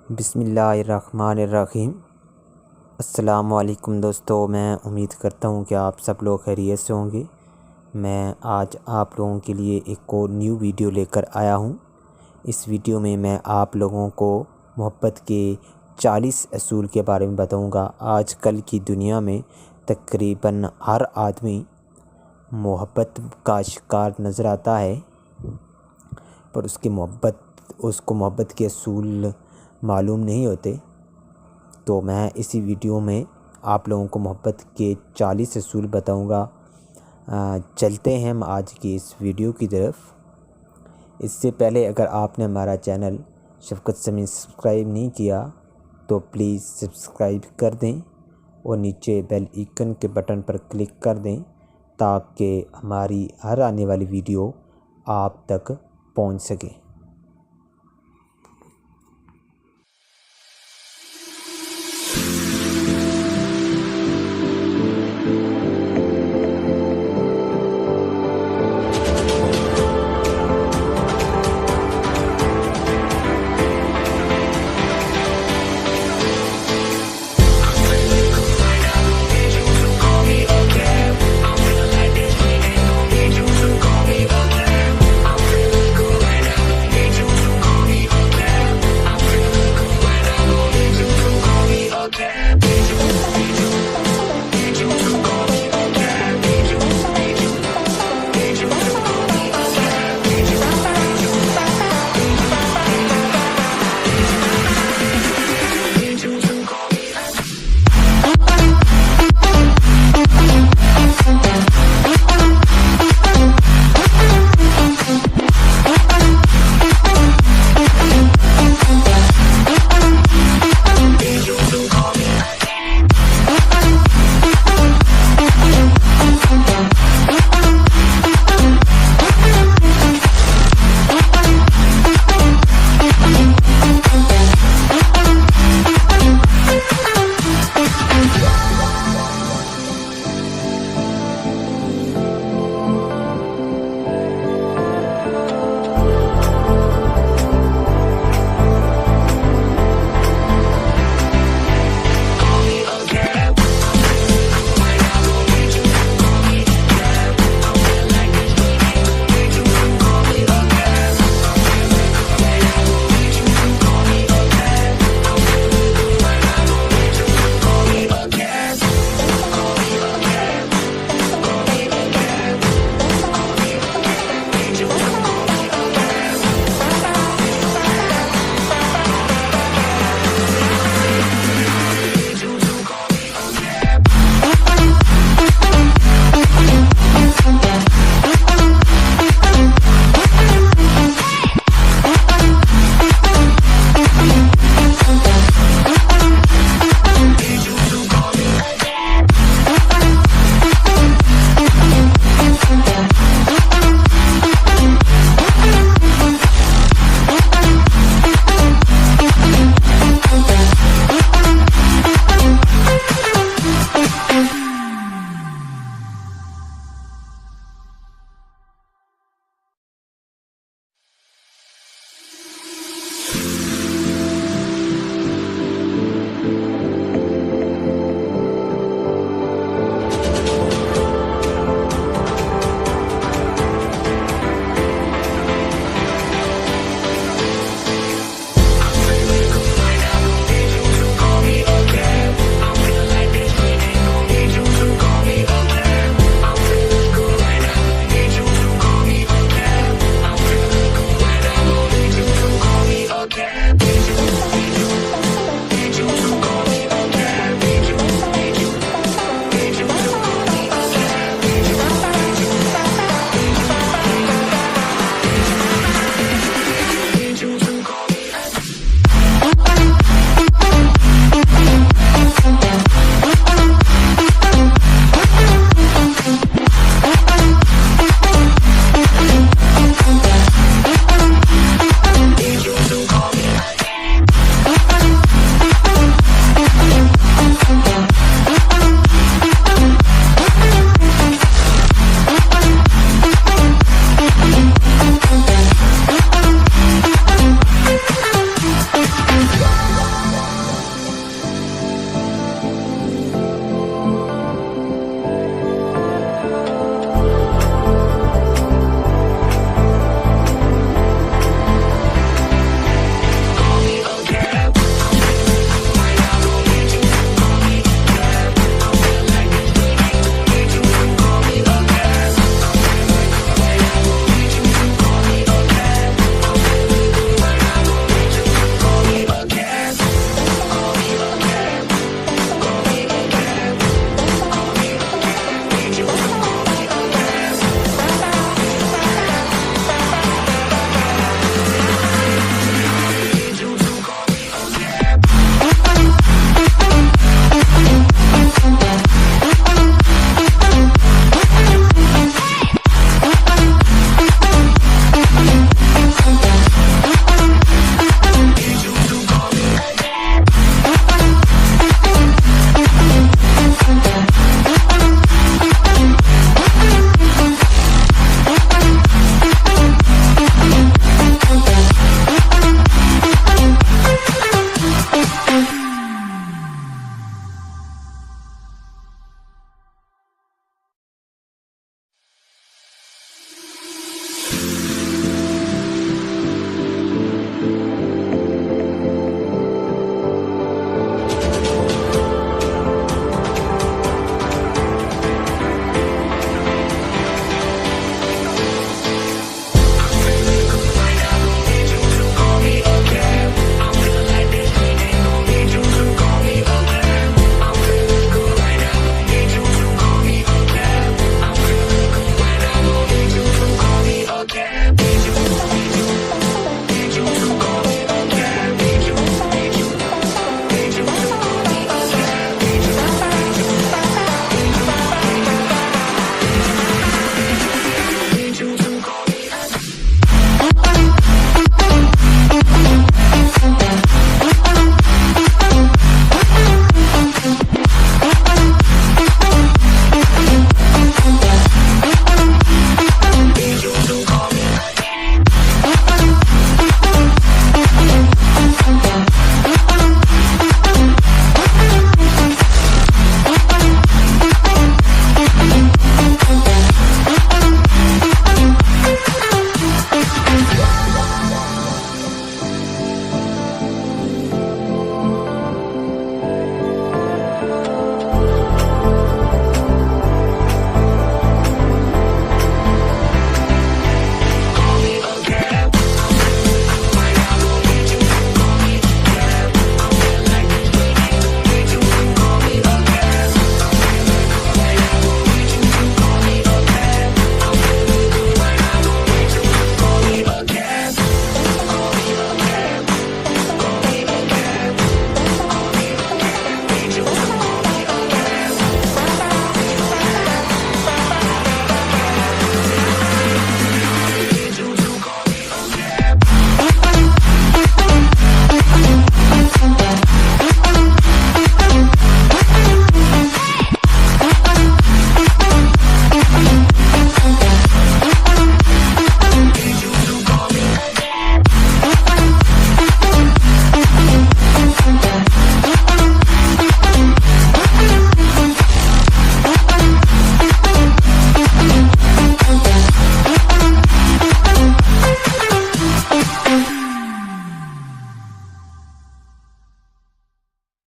बिस्मिल्लाहिर्रहमानिर्रहीम। अस्सलामुअलैकुम दोस्तों, मैं उम्मीद करता हूँ कि आप सब लोग खैरियत से होंगे। मैं आज आप लोगों के लिए एक और न्यू वीडियो लेकर आया हूँ। इस वीडियो में मैं आप लोगों को मोहब्बत के 40 असूल के बारे में बताऊँगा। आजकल की दुनिया में तकरीबन हर आदमी मोहब्बत का शिकार नज़र आता है, पर उसको मोहब्बत के असूल मालूम नहीं होते। तो मैं इसी वीडियो में आप लोगों को मोहब्बत के 40 असूल बताऊंगा। चलते हैं हम आज की इस वीडियो की तरफ। इससे पहले अगर आपने हमारा चैनल शफकत समीन सब्सक्राइब नहीं किया तो प्लीज़ सब्सक्राइब कर दें और नीचे बेल आइकन के बटन पर क्लिक कर दें ताकि हमारी हर आने वाली वीडियो आप तक पहुंच सके।